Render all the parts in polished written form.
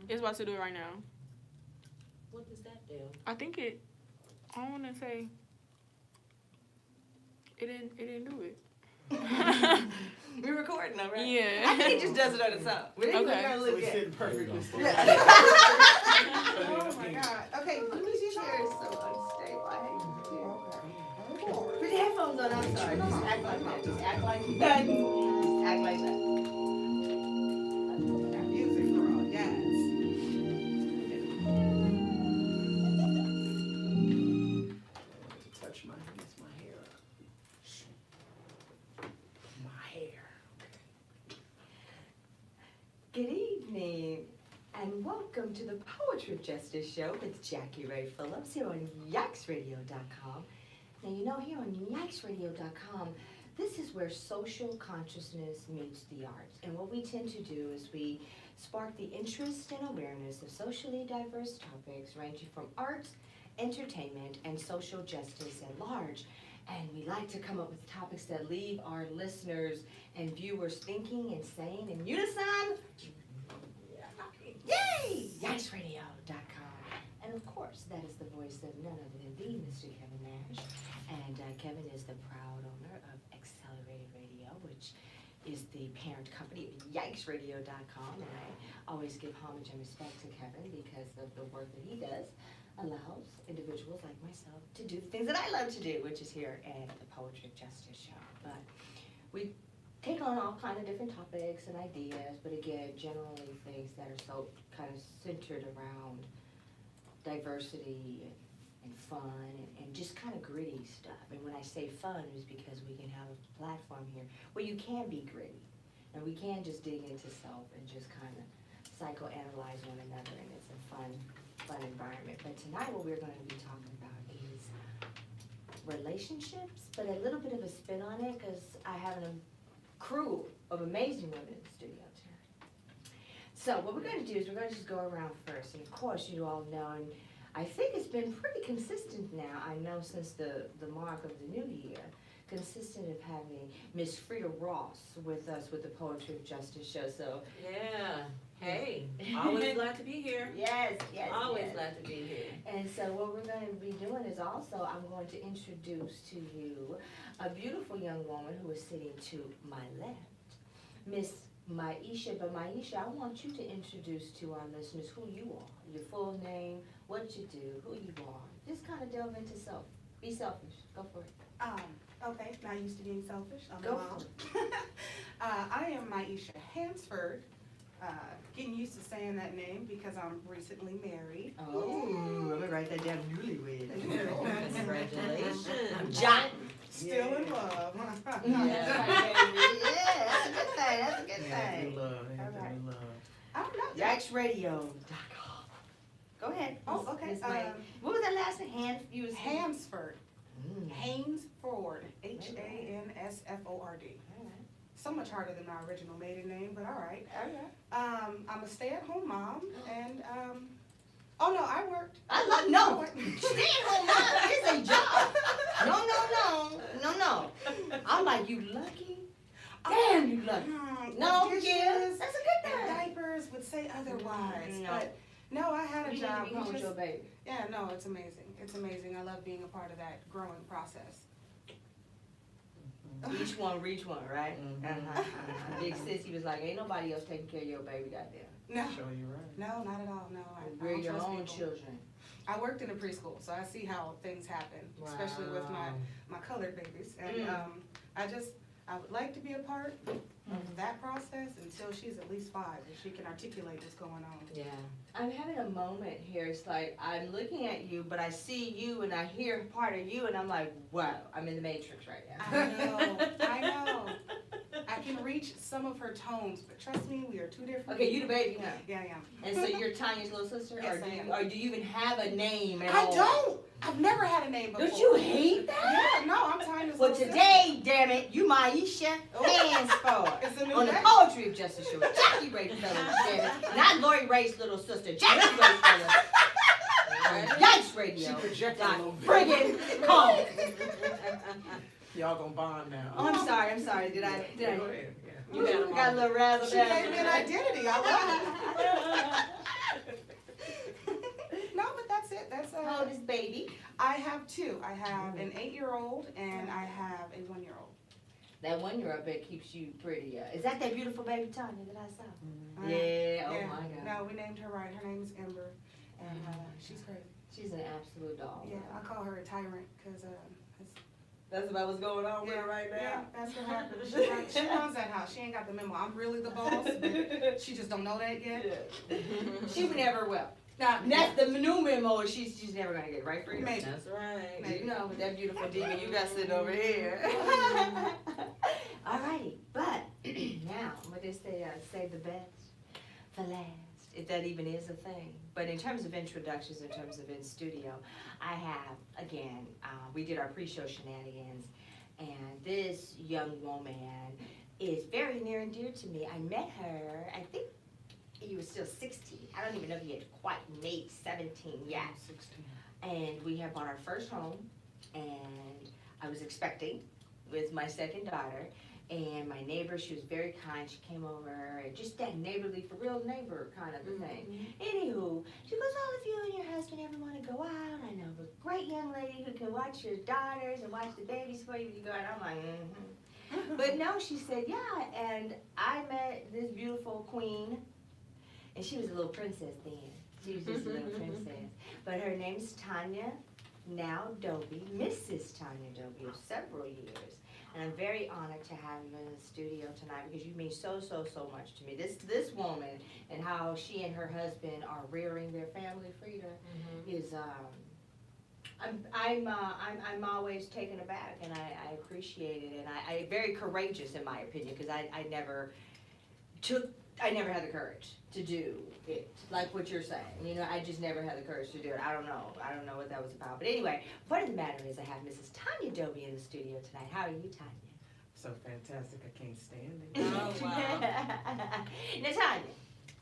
It's about to do it right now. What does that do? I think it. I want to say. It didn't do it. We're recording though, right? Yeah. I think it just does it on its own. Okay. So it's sitting perfectly still. Oh my God. Okay, let me see chair is so unstable. I hate to do it. Put your headphones on. I'm sorry. Just act like that. Just act like that. Just act like that. Music girl, yes. To touch my hair. My hair. Good evening, and welcome to the Poetry of Justice Show with Jackie Ray Phillips here on YikesRadio.com. Now, you know, here on YikesRadio.com, this is where social consciousness meets the arts. And what we tend to do is we spark the interest and awareness of socially diverse topics ranging from arts, entertainment, and social justice at large. And we like to come up with topics that leave our listeners and viewers thinking and saying in unison, yay! YikesRadio.com. And of course, that is the voice of none other than the Mr. Kevin Nash. And Kevin is the proud owner of Accelerated Radio, which is the parent company of YikesRadio.com. And I always give homage and respect to Kevin because of the work that he does allows individuals like myself to do the things that I love to do, which is here at the Poetry of Justice Show. But we take on all kind of different topics and ideas, but again, generally things that are so kind of centered around diversity and fun and just kind of gritty stuff. And when I say fun, it's because we can have a platform here where you can be gritty and we can just dig into self and just kind of psychoanalyze one another, and it's a fun environment. But tonight what we're going to be talking about is relationships, but a little bit of a spin on it because I have a crew of amazing women in the studio tonight. So what we're going to do is we're going to just go around first. And of course, you all know, and I think it's been pretty consistent now, I know since the mark of the new year, consistent of having Miss Frida Ross with us with the Poetry of Justice Show. So Yeah. Hey, always glad to be here. yes, Always yes. glad to be here. And so what we're going to be doing is also I'm going to introduce to you a beautiful young woman who is sitting to my left, Miss Maisha. But Maisha, I want you to introduce to our listeners who you are, your full name, what you do, who you are. Just kind of delve into self. Be selfish. Go for it. Okay, not used to being selfish. I'm Go a mom. I am Maisha Hansford. Getting used to saying that name because I'm recently married. Oh, I'm going to write that down, newlywed. Congratulations. I'm John. Still in love. Yeah, that's a good thing. That's a good Yeah, thing. new love. Yeah, Alright. new love. I'm not. YikesRadio.com. Go ahead. Oh, okay. Miss May. What was that last name? You was Hansford. Mm. Hansford. Hansford. So much harder than my original maiden name, but all right. I'm a stay-at-home mom, and oh no, I worked. I love no. Stay-at-home mom is a job. No. I'm like, you lucky. Damn, you lucky. No, dishes yes, that's a good and thing. diapers would say otherwise, No. but no, I had a You need to job. be home We with your just- baby. Yeah, no, it's amazing. It's amazing. I love being a part of that growing process. Each one reach one, right? Mhm. Big sis, he was like, ain't nobody else taking care of your baby, goddamn. No, Show you right. no, not at all. No, I We're don't your trust own people. children. I worked in a preschool, so I see how things happen, especially with my colored babies. And I would like to be a part of that process until she's at least 5 and she can articulate what's going on. Yeah. I'm having a moment here. It's like I'm looking at you, but I see you and I hear part of you, and I'm like, wow, I'm in the Matrix right now. I know. I can reach some of her tones, but trust me, we are two different. Okay, you the baby now. Yeah, I am. And so you're Tanya's little sister? Yes, or, I am. or do you even have a name at I all? don't. I've never had a name before. Don't you hate that? Yeah, no, I'm Tanya's Well, little today, damn it, you Maisha Hansford. It's a new On the day. Poetry of Justice Show, Jackie Ray Phillips, damn it. Not Lori Ray's little sister, Jackie Ray Phillips. Yikes Radio. She projected a little bit. Friggin' call. Y'all gonna bond now. Oh, I'm sorry. Did I? Yeah, go ahead. Yeah. You got 'em got a all. little razzle She gave me an identity. I love it. I have two. I have an 8-year-old and I have a 1-year-old. That 1-year-old bet keeps you pretty. Is that beautiful baby Tanya that I saw? Uh, Yeah. Oh yeah. my God. No, we named her right. Her name is Ember, and she's crazy. She's an absolute doll. Yeah, I call her a tyrant because That's about what's going on with her right yeah, now. that's what happens. She runs that house. She ain't got the memo. I'm really the boss, but she just don't know that yet. She never will. Now, that's the new memo. She's never gonna get it, right, Frida? Maybe. That's right. Maybe. You know, with that beautiful diva you got sitting over here. Alrighty, but now, what they say, save the best for last, if that even is a thing. But in terms of introductions, in terms of in studio, I have, again, we did our pre-show shenanigans, and this young woman is very near and dear to me. I met her, I think he was still 16. I don't even know if he had quite made 17 yet. 16. And we had bought our first home, and I was expecting with my second daughter. And my neighbor, she was very kind. She came over, and just that neighborly, for real neighbor kind of a thing. Anywho, she goes, "Oh, if you and your husband ever want to go out, I know a great young lady who can watch your daughters and watch the babies for you when you go out." I'm like, mm-hmm. But no, she said, yeah. And I met this beautiful queen, and she was a little princess then. She was just a little princess. But her name's Tanya, now Dobie, Mrs. Tanya Dobie of several years. And I'm very honored to have you in the studio tonight because you mean so, so, so much to me. This woman and how she and her husband are rearing their family, Frida, is I'm always taken aback, and I appreciate it, and I very courageous in my opinion, because I never had the courage to do it, like what you're saying. You know, I just never had the courage to do it. I don't know what that was about. But anyway, point of the matter is I have Mrs. Tanya Dobie in the studio tonight. How are you, Tanya? So fantastic, I can't stand it. Oh, wow. Now, Tanya,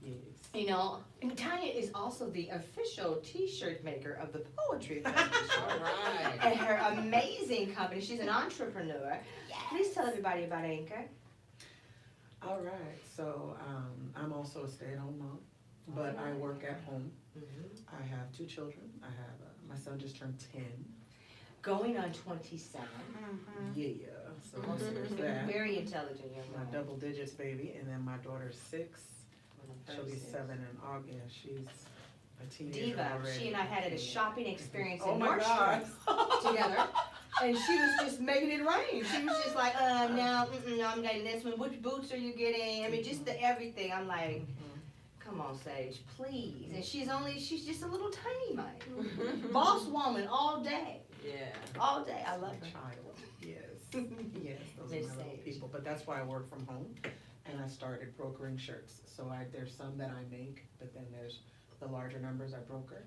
Yes. you know, and Tanya is also the official T-shirt maker of the Poetry Festival. All right. And her amazing company. She's an entrepreneur. Please tell everybody about Anchor. All right, so I'm also a stay-at-home mom, but I work at home. I have 2 children. I have my son just turned 10. Going on 27. Yeah, so there's that. Very intelligent young My woman. double digits baby, and then my daughter's 6. She'll be 7 in August. Yeah, she's a teenager Diva. already. She and I had a shopping experience Oh in my God. Nordstrom together. And she was just making it rain. She was just like, no, I'm getting this one. Which boots are you getting? I mean, just the everything. I'm like, come on, Sage, please. And she's just a little tiny mite. Boss woman all day. Yeah. All day. I love My her. child, yes, yes, those Miss are my little Sage. people, but that's why I work from home, and I started brokering shirts, so there's some that I make, but then there's the larger numbers I broker.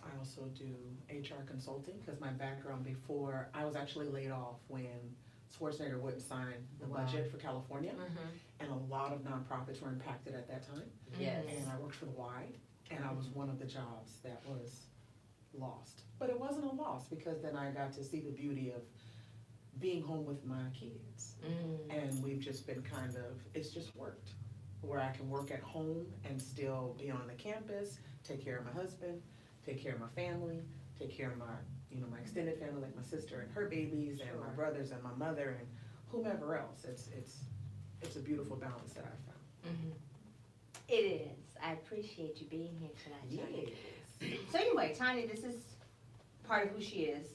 I also do HR consulting, because my background before, I was actually laid off when Schwarzenegger wouldn't sign the Wow. budget for California, and a lot of nonprofits were impacted at that time, Yes. and I worked for the Y, and I was one of the jobs that was lost. But it wasn't a loss, because then I got to see the beauty of being home with my kids. And we've just been it's just worked, where I can work at home and still be on the campus, take care of my husband, take care of my family, take care of my, my extended family, like my sister and her babies, and my brothers and my mother and whomever else. It's a beautiful balance that I found. It is. I appreciate you being here tonight, Tanya. Yes. So anyway, Tanya, this is part of who she is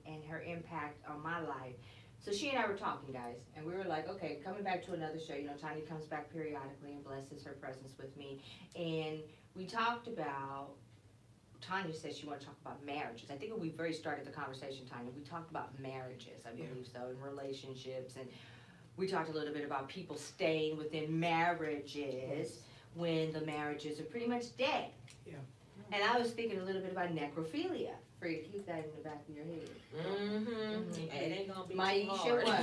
and her impact on my life. So she and I were talking, guys, and we were like, okay, coming back to another show. Tanya comes back periodically and blesses her presence with me. And we talked about, Tanya said she wanted to talk about marriages. I think when we very started the conversation, Tanya, we talked about marriages, I believe so, and relationships. And we talked a little bit about people staying within marriages when the marriages are pretty much dead. Yeah. And I was thinking a little bit about necrophilia. Frida, keep that in the back of your head. It ain't gonna be too Maisha, hard. what?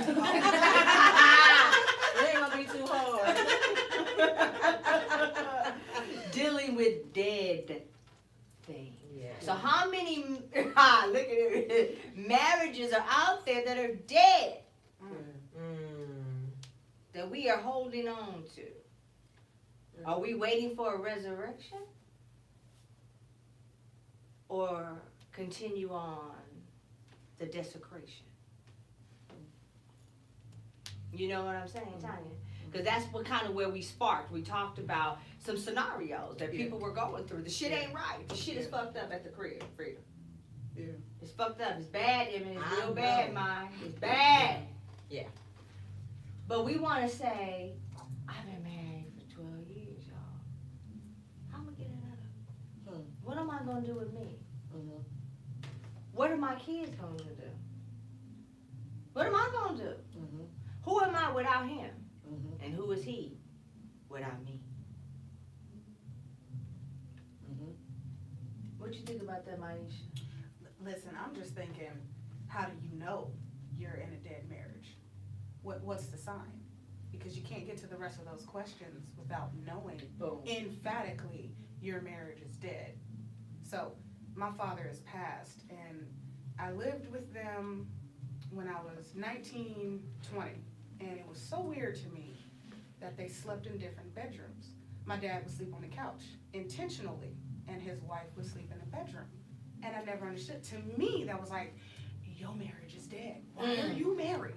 It ain't gonna be too hard. Dealing with dead things. Yeah. So how many, look at it, marriages are out there that are dead that we are holding on to? Are we waiting for a resurrection? Or continue on the desecration. You know what I'm saying, Tanya? Because that's what kind of where we sparked. We talked about some scenarios that people were going through. The shit ain't right. The shit is fucked up at the crib, Frida. Yeah. It's fucked up. It's bad, Emmett. It's I real know. bad, mine. It's bad. Yeah. But we want to say, I've been married for 12 years, y'all. How am I getting another? What am I going to do with me? Mhm. What are my kids going to do? What am I going to do? Mhm. Who am I without him? Mhm. And who is he without me? Mhm. What you think about that, Maisha? Listen, I'm just thinking, how do you know you're in a dead marriage? What's the sign? Because you can't get to the rest of those questions without knowing Boom. emphatically your marriage is dead. So my father has passed, and I lived with them when I was 19, 20, and it was so weird to me that they slept in different bedrooms. My dad would sleep on the couch intentionally, and his wife would sleep in the bedroom. And I never understood. To me, that was like, your marriage is dead. Why are you married?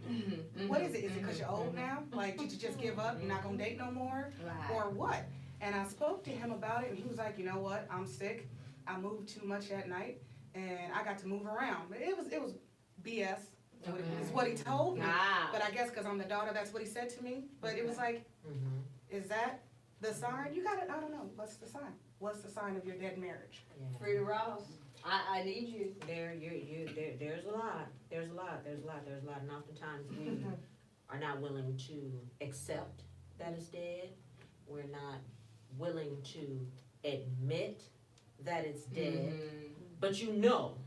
What is it? Is it because you're old now? Like, did you just give up? You're not gonna date no more? Right. Or what? And I spoke to him about it, and he was like, you know what? I'm sick. I moved too much at night, and I got to move around. But it was BS. Is what he told me. Ah. But I guess because I'm the daughter, that's what he said to me. But it was like, is that the sign? You gotta, I don't know. What's the sign? What's the sign of your dead marriage? Frida Ross, I need you. There's a lot. There's a lot. And oftentimes we are not willing to accept that it's dead. We're not willing to admit that it's dead. But you know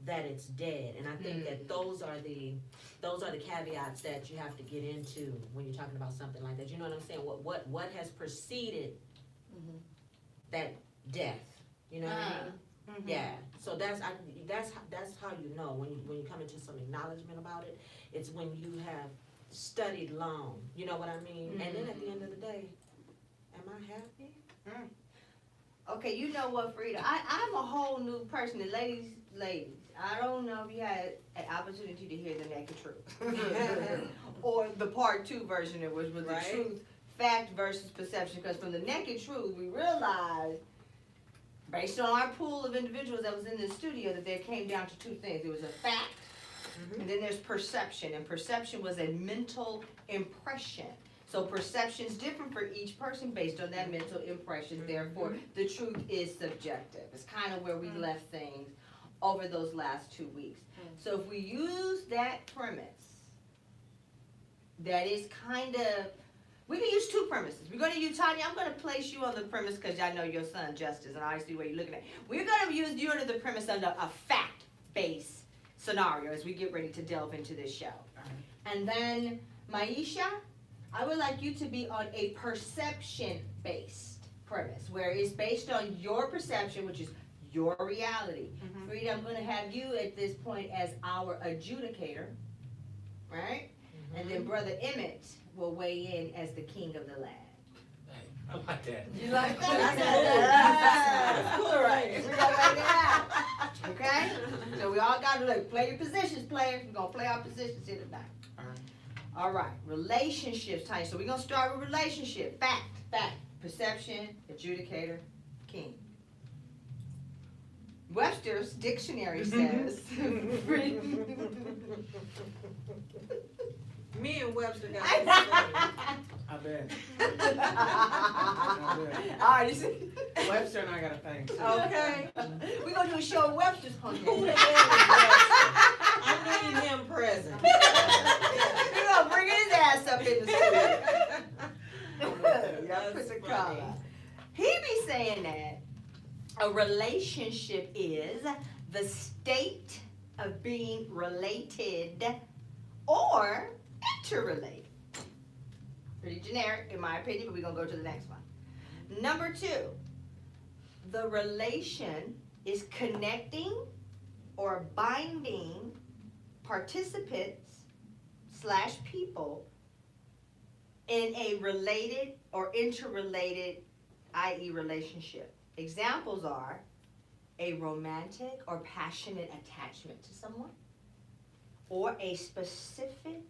that it's dead. And I think that those are the caveats that you have to get into when you're talking about something like that. You know what I'm saying? What has preceded that death? You know what I mean? Yeah. So that's how you know when you come into some acknowledgement about it. It's when you have studied long. You know what I mean? And then at the end of the day, am I happy? Okay, you know what, Frida? I'm a whole new person. The ladies, I don't know if you had an opportunity to hear the naked truth. Or the part 2 version, it was Right. the truth, fact versus perception. Because from the naked truth, we realized, based on our pool of individuals that was in the studio, that there came down to 2 things. There was a fact, and then there's perception. And perception was a mental impression. So perception's different for each person based on that mental impression. Therefore, the truth is subjective. It's kind of where we left things over those last 2 weeks. So if we use that premise, that is kind of, we can use 2 premises. We're going to use, Tanya, I'm going to place you on the premise because I know your son, Justice, and I see where you're looking at. We're going to use you under the premise under a fact-based scenario as we get ready to delve into this show. And then, Maisha, I would like you to be on a perception-based premise, where it's based on your perception, which is your reality. Frida, I'm going to have you at this point as our adjudicator, right? And then Brother Emmett will weigh in as the king of the land. I like that. You like that? That's cool, right? We're going to make it out. Okay? So we all got to play your positions, players. We're going to play our positions here tonight. All right, relationships, Tanya. So we're going to start with relationship. Fact, perception, adjudicator, king. Webster's dictionary says. Me and Webster got I bet. All right, you see? Webster and I got a thing too. Okay. We're going to do a show of Webster's Who punch. the hell is Webster? I need him present. We're going to bring his ass up in the studio. That's Put the funny. collar. He be saying that a relationship is the state of being related or interrelated. Pretty generic in my opinion, but we're going to go to the next one. Number 2, the relation is connecting or binding participants / people in a related or interrelated, i.e. relationship. Examples are a romantic or passionate attachment to someone, or a specific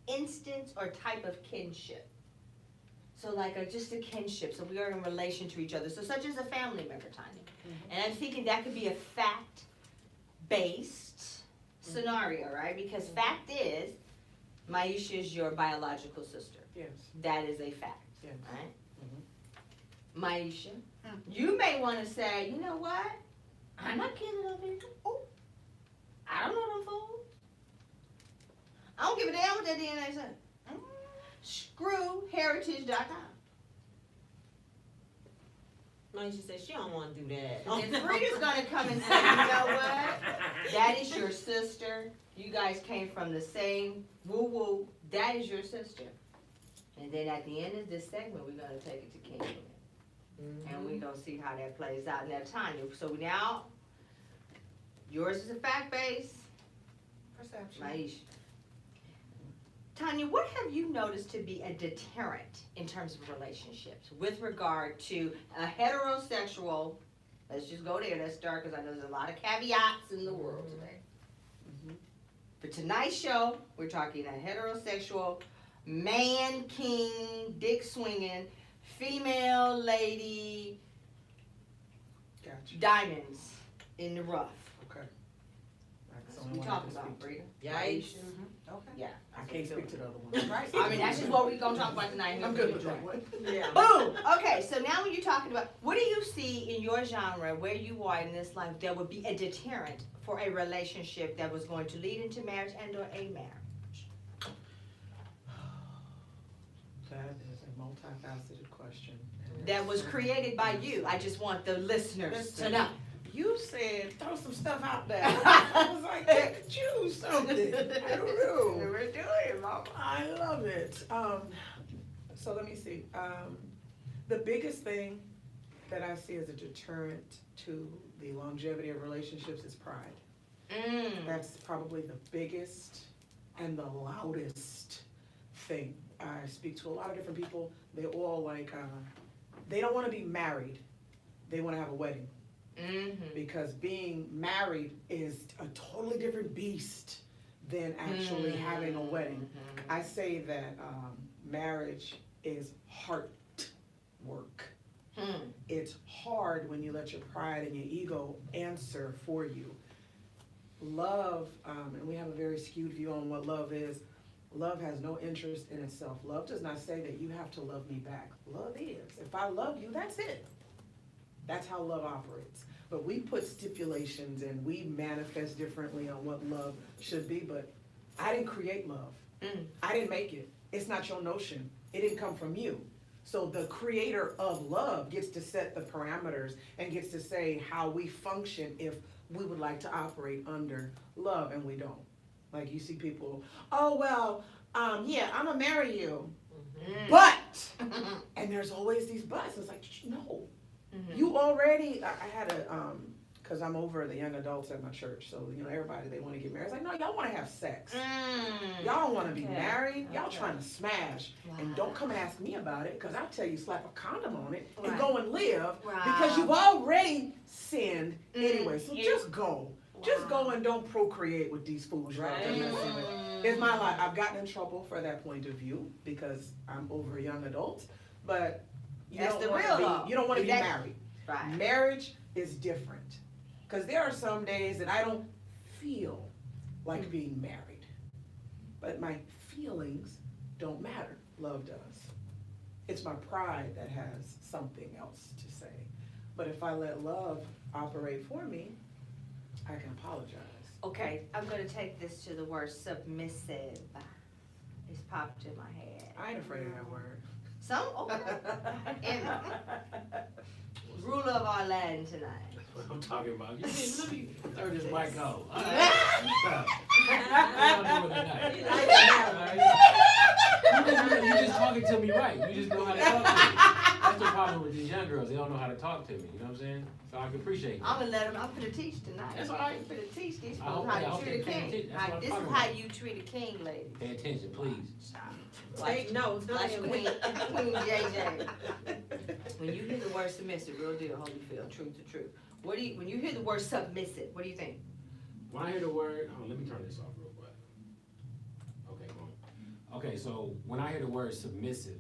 instance or type of kinship. So like just a kinship, so we are in relation to each other, so such as a family member, Tanya. And I'm thinking that could be a fact-based scenario, right? Because fact is, Maisha is your biological sister. Yes. That is a fact, Yes. right? Maisha, you may want to say, you know what? I'm not kidding over here. Oh, I don't know them fools. I don't give a damn what that DNA says. Screw heritage.com. Maisha said she don't wanna do that. And Frida's gonna come and say, you know what? That is your sister. You guys came from the same woo-woo. That is your sister. And then at the end of this segment, we're gonna take it to King. And we're gonna see how that plays out. Now, Tanya, so now, yours is a fact base. Perception. Maisha. Tanya, what have you noticed to be a deterrent in terms of relationships with regard to a heterosexual, let's just go there, let's start, because I know there's a lot of caveats in the world today. For tonight's show, we're talking a heterosexual, man king, dick swinging, female lady, Gotcha. diamonds in the rough. Okay. That's the That's only what we one I talking can about, speak to. Frida. Yikes. Okay. Yeah. I can't speak to the other one. Right. I mean, that's just what we're gonna talk about tonight. I'm good with that one. Yeah. Boom! Okay, so now when you're talking about, what do you see in your genre, where you are in this life, that would be a deterrent for a relationship that was going to lead into marriage and or a marriage? That is a multifaceted question. And That was created by you. I just want the listeners to know. You said throw some stuff out there. I was like, hey, choose something. I don't know. We're doing it, Mama. I love it. So let me see. The biggest thing that I see as a deterrent to the longevity of relationships is pride. That's probably the biggest and the loudest thing. I speak to a lot of different people. They all like, they don't want to be married. They want to have a wedding. Because being married is a totally different beast than actually having a wedding. I say that marriage is heart work. It's hard when you let your pride and your ego answer for you. Love, and we have a very skewed view on what love is. Love has no interest in itself. Love does not say that you have to love me back. Love is, if I love you, that's it. That's how love operates. But we put stipulations and we manifest differently on what love should be, but I didn't create love. I didn't make it. It's not your notion. It didn't come from you. So the creator of love gets to set the parameters and gets to say how we function if we would like to operate under love, and we don't. Like you see people, oh, well, yeah, I'm gonna marry you, but, and there's always these buts. It's like, no. You already, I had a, because I'm over the young adults at my church, so, you know, everybody, they want to get married. It's like, no, y'all want to have sex. Y'all don't want to be married. Y'all trying to smash. And don't come and ask me about it, because I'll tell you, slap a condom on it and go and live, because you've already sinned anyway. So just go. Just go and don't procreate with these fools you're out there messing with. It's my life. I've gotten in trouble for that point of view, because I'm over young adults, but you That's don't the want real to law. be, you don't want to be That- married. Right. Marriage is different. Because there are some days that I don't feel like being married. But my feelings don't matter. Love does. It's my pride that has something else to say. But if I let love operate for me, I can apologize. Okay, I'm gonna take this to the word submissive. It's popped in my head. I ain't afraid of that word. Some, Emma, ruler of our land tonight. That's what I'm talking about. Let me throw this mic on. All Yeah. right. What y'all doing tonight? You like that, All right. You just talking to me right. You just know how to talk to me. That's the problem with these young girls. They don't know how to talk to me. You know what I'm saying? So I can appreciate I'm that. gonna let them, I'm gonna teach tonight. That's all right. I'm gonna teach these I folks hope how they- I to hope treat a they pay king. attention. That's what I'm This is talking how about. you treat a king, ladies. Pay attention, please. Hey, no, it's not Like Queen, illegal. Queen JJ. When you hear the word submissive, real deal, Holyfield, truth to truth. When you hear the word submissive, what do you think? When I hear the word, let me turn this off real quick. Okay, cool. Okay, so when I hear the word submissive,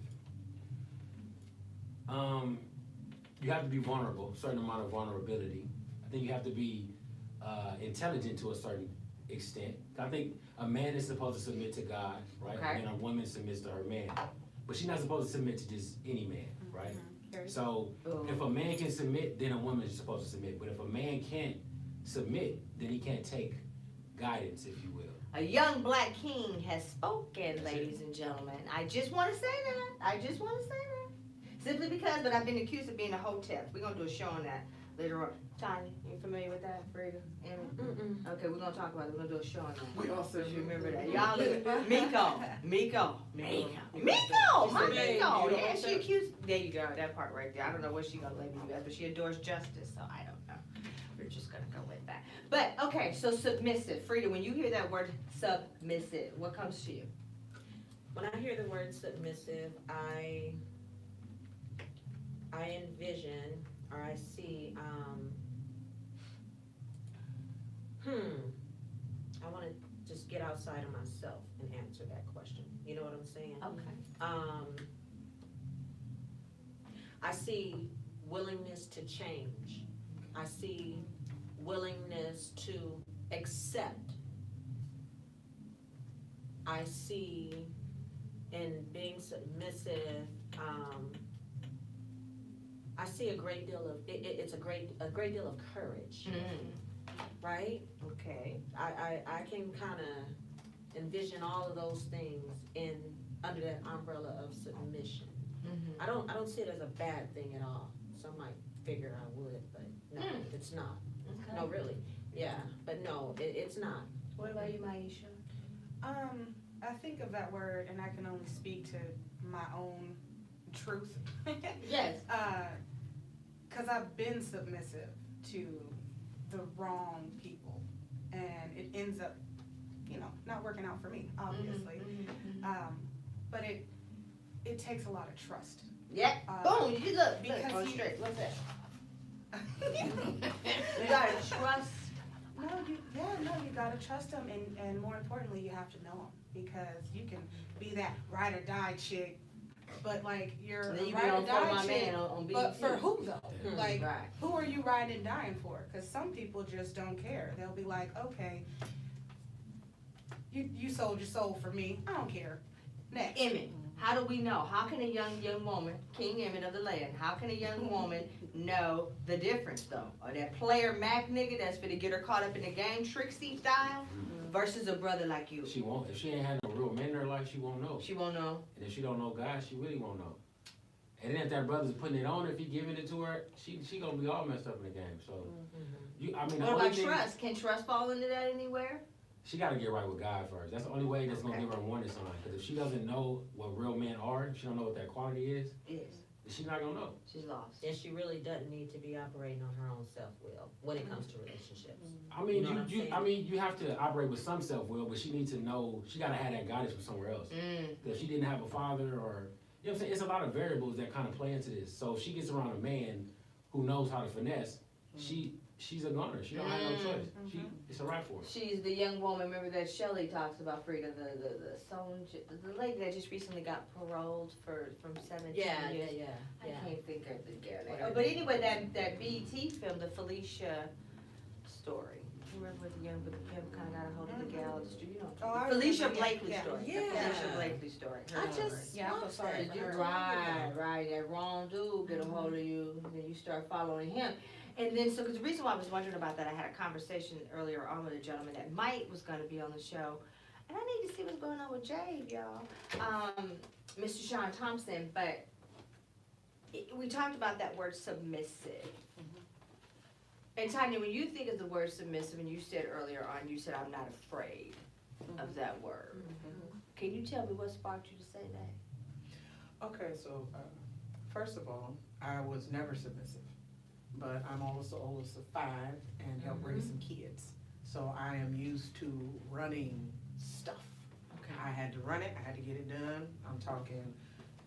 you have to be vulnerable, certain amount of vulnerability. I think you have to be intelligent to a certain extent. I think a man is supposed to submit to God, right? Okay. And a woman submits to her man. But she's not supposed to submit to just any man, right? So if a man can submit, then a woman is supposed to submit. But if a man can't submit, then he can't take guidance, if you will. A young black king has spoken, ladies and gentlemen. I just want to say that. Simply because, but I've been accused of being a hotep. We're gonna do a show on that later on. Tanya, you familiar with that, Frida? Mm-mm. Okay, we're gonna talk about it. We're gonna do a show on that. We also You remember that? Y'all, Miko. Yeah, she accused. There you go, that part right there. I don't know what she gonna label you as, but she adores justice, so I don't know. We're just gonna go with that. But okay, so submissive, Frida. When you hear that word submissive, what comes to you? When I hear the word submissive, I envision or I see, I want to just get outside of myself and answer that question. You know what I'm saying? Okay. I see willingness to change. I see willingness to accept. I see in being submissive, I see a great deal of, it's a great deal of courage, right? Okay. I can kind of envision all of those things under that umbrella of submission. I don't see it as a bad thing at all. Some might figure I would, but no, it's not. Okay. No, really, yeah, but no, it's not. What about you, Maisha? I think of that word and I can only speak to my own truth. Yes. Cause I've been submissive to the wrong people and it ends up, not working out for me, obviously. But it takes a lot of trust. Yeah. Boom. You look. Because Go you- straight. What's that? You gotta trust. You gotta trust them, and more importantly, you have to know them, because you can be that ride or die chick, but like you're And then a you be ride or on For die My chick, Man on BET. but for who though? Like, Right. who are you riding and dying for? Cause some people just don't care. They'll be like, okay, you sold your soul for me, I don't care. Next. Emmett, how do we know? How can a young woman, King Emmett of the land, how can a young woman know the difference though? Or that player Mac nigga that's finna get her caught up in the game, Trixie style, versus a brother like you? She won't. If she ain't had no real men in her life, she won't know. She won't know. And if she don't know God, she really won't know. And then if that brother's putting it on her, if he giving it to her, she gonna be all messed up in the game. So, the What only about thing, trust? Can trust fall into that anywhere? she gotta get right with God first. That's the only way that's gonna give her a warning sign. Because if she doesn't know what real men are, she don't know what that quality is, Yes. she's not gonna know. She's lost. And she really doesn't need to be operating on her own self-will when it comes to relationships. I mean, You know what I'm saying? you have to operate with some self-will, but she needs to know, she gotta have that guidance from somewhere else. If she didn't have a father or, you know what I'm saying, it's a lot of variables that kind of play into this. So if she gets around a man who knows how to finesse, she's a gunner. She don't have no choice. It's a wrap for her. She's the young woman, remember that Shelley talks about, Frida, the lady that just recently got paroled from 17 Yeah, years. yeah. I can't think of the girl name. Whatever. But anyway, that BET film, the Felicia story. You remember with the young, but the pimp kinda got a hold of the gal, you know. Oh, I Felicia remember, yeah, Blakely yeah. story. The Yeah. Felicia Blakely story. I Her just story. Yeah, I feel watched sorry that. for her. Right, that wrong dude get a hold of you, and then you start following him. And then, so, cause the reason why I was wondering about that, I had a conversation earlier on with a gentleman that Mike was gonna be on the show. And I need to see what's going on with Jade, y'all. Mr. Sean Thompson, but we talked about that word submissive. And Tanya, when you think of the word submissive, and you said earlier on, you said, I'm not afraid of that word. Can you tell me what sparked you to say that? Okay, so, first of all, I was never submissive, but I'm also the oldest of 5 and help raise some kids. So I am used to running stuff. Okay. I had to run it, I had to get it done. I'm talking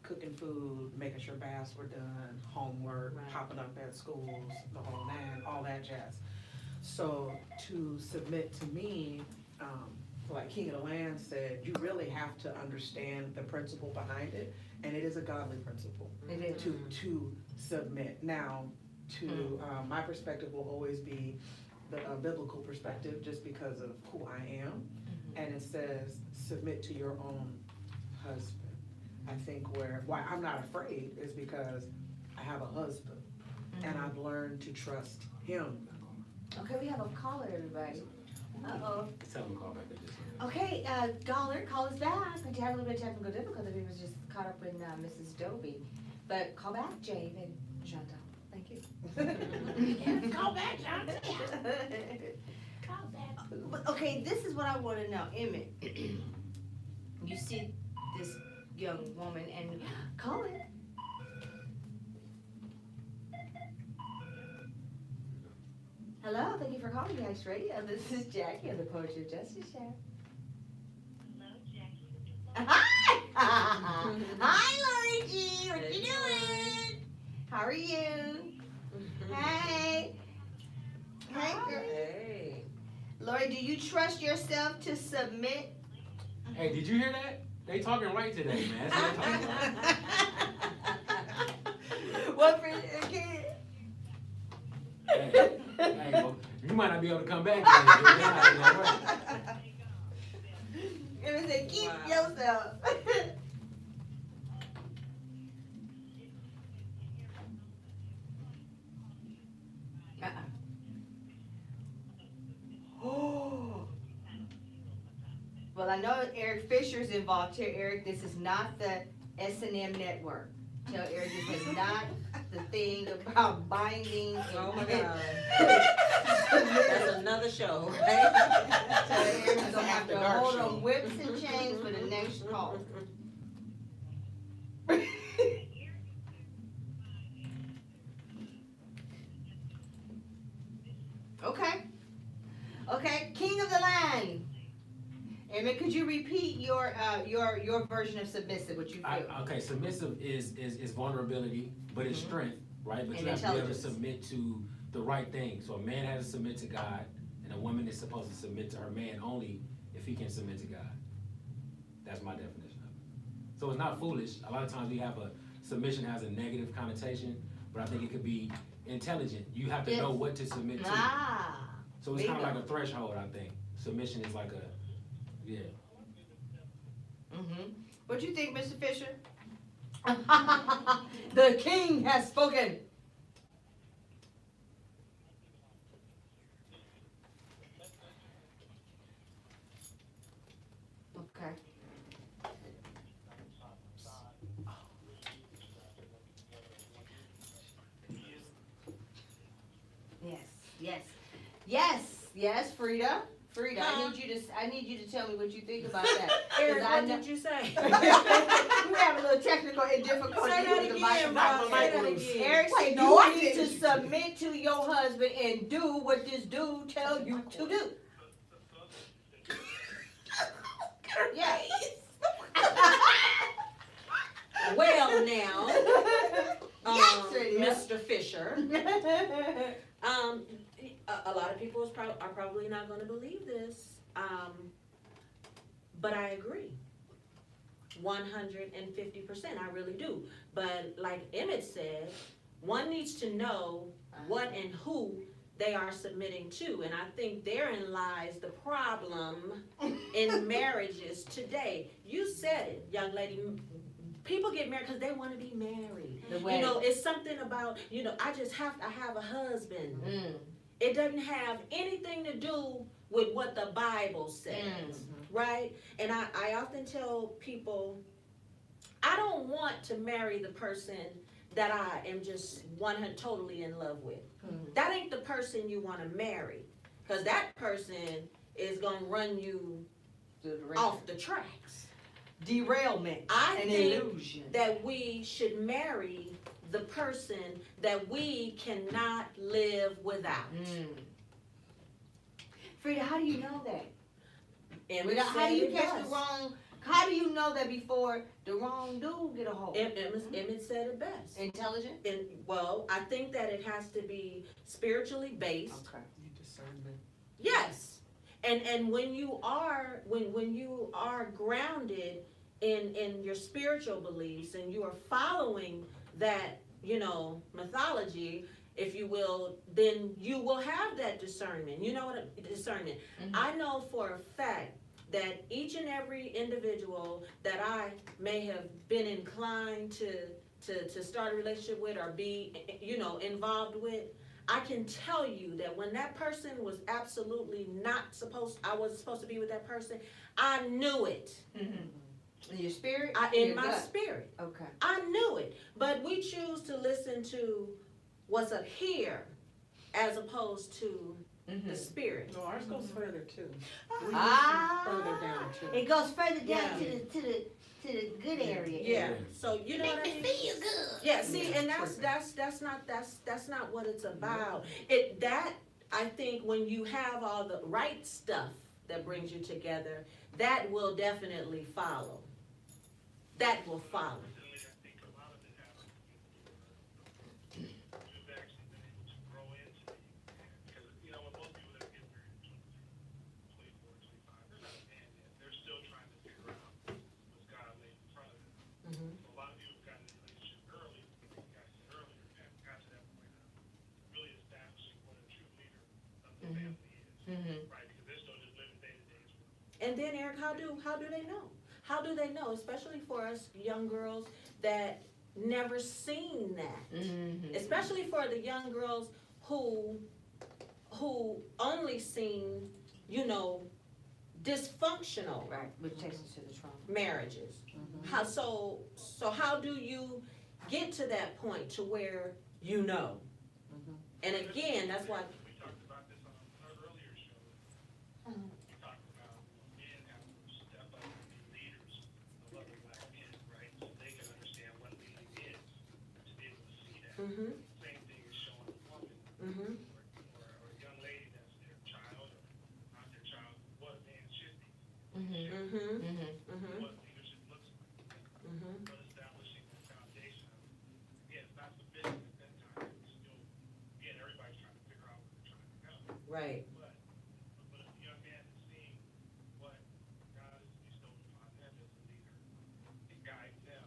cooking food, making sure baths were done, homework, Right. popping up at schools, the whole nine, all that jazz. So to submit to me, like King of the Land said, you really have to understand the principle behind it, and it is a godly principle It is. to submit. Now, to my perspective will always be the biblical perspective, just because of who I am. And it says, submit to your own husband. I think why I'm not afraid is because I have a husband, and I've learned to trust him. Okay, we have a caller, everybody. Uh-oh. Tell them to call back at this. Okay, caller, call us back. We had a little bit of technical difficulty. We was just caught up with Mrs. Dobie. But call back, Jave and Chantal. Thank you. Call back, Chantal. Call back. But, okay, this is what I want to know. Emmett, you see this young woman and call it. Hello, thank you for calling Yikes Radio. This is Jackie of the Poetry of Justice Show. Hi! Hi, Lori G. What you doing? How are you? Hey. Hey, girl. Hey. Lori, do you trust yourself to submit? Hey, did you hear that? They talking right today, man. That's what they talking about. What for again? Hey, well, you might not be able to come back. Today. It was a keep Wow. yourself. Oh. Well, I know Eric Fisher's involved here. Eric, this is not the S&M network. Tell Eric this is not the thing about binding. And Oh my God. That's another show, right? So Eric's gonna have to After dark hold show. on whips and chains for the next call. Okay. Okay, King of the Land. Emmett, could you repeat your version of submissive, what you feel? Okay, submissive is vulnerability, but it's strength, right? But And you have to be able to intelligence. submit to the right thing. So a man has to submit to God, and a woman is supposed to submit to her man only if he can submit to God. That's my definition of it. So it's not foolish. A lot of times we have submission has a negative connotation, but I think it could be intelligent. You have to Yes. know what to submit to. Ah. So it's kind of bingo. like a threshold, I think. Submission is like yeah. Mm-hmm. What do you think, Mr. Fisher? The king has spoken. Okay. Yes, Frida. Frida, I need you to tell me what you think about that. 'Cause Eric, I what know- did you say? We have a little technical difficulty Say that with the again, microphone. Rob. Say that again. Eric said Wait, no, I you need to didn't. submit to your husband and do what this dude tell you to do. Yeah. Well now, Yes, Lydia. Mr. Fisher, a lot of people are probably not gonna believe this, but I agree. 150%, I really do. But like Emmett said, one needs to know what and who they are submitting to, and I think therein lies the problem in marriages today. You said it, young lady. People get married because they want to be married. The You way. know, it's something about, I just have to have a husband. Mm. It doesn't have anything to do with what the Bible says, right? And I often tell people, I don't want to marry the person that I am just totally in love with. That ain't the person you want to marry, because that person is going to run you off the tracks. Derailment. I An think illusion. that we should marry the person that we cannot live without. Frida, how do you know that? And Frida, how do you said it catch the best. wrong? How do you know that before the wrong dude get a hold? Emmett said it best. Intelligent. And, well, I think that it has to be spiritually based. Okay. Your discernment. Yes. And when you are when you are grounded in your spiritual beliefs and you are following that, mythology, if you will, then you will have that discernment. You know what discernment. I know for a fact that each and every individual that I may have been inclined to start a relationship with or be, involved with, I can tell you that when that person was absolutely I wasn't supposed to be with that person, I knew it. In your spirit? In Your my gut? spirit. Okay. I knew it. But we choose to listen to what's up here as opposed to the spirit. No, ours goes further too. We Ah. listen further down too. It goes further down Yeah. to the good area. Yeah. So you know what I mean? Feel good. Yeah, see, and that's not what it's about. I think when you have all the right stuff that brings you together, that will definitely follow. That will follow. Personally, I think a lot of it has to do with you've actually been able to grow into the because when most people that get married at 23, 24, 25, they're not a man yet. They're still trying to figure out what's God laid in front of them. Mhm. A lot of people have gotten in a relationship early, like you guys said earlier, and got to that point of really establishing what a true leader of the family is, right? Because they're still just living day to day. And then Eric, how do they know? How do they know? Especially for us young girls that never seen that. Especially for the young girls who only seen, dysfunctional Right, which takes us to the trauma. marriages. So how do you get to that point to where you know? And again, that's why. We talked about this on an earlier show. We talked about men have to step up and be leaders of other black men, right? So they can understand what leading is, to be able to see that. Mhm. Same thing is showing a woman Mhm. or a young lady that's their child or not their child, what a man should be, Mhm. Mhm. what leadership looks like, Mhm. but establishing the foundation of, again, it's not submitting at that time, it's still, again, everybody's trying to figure out where they're trying to go. Right. But if a young man is seeing what God has bestowed upon them as a leader and guide them,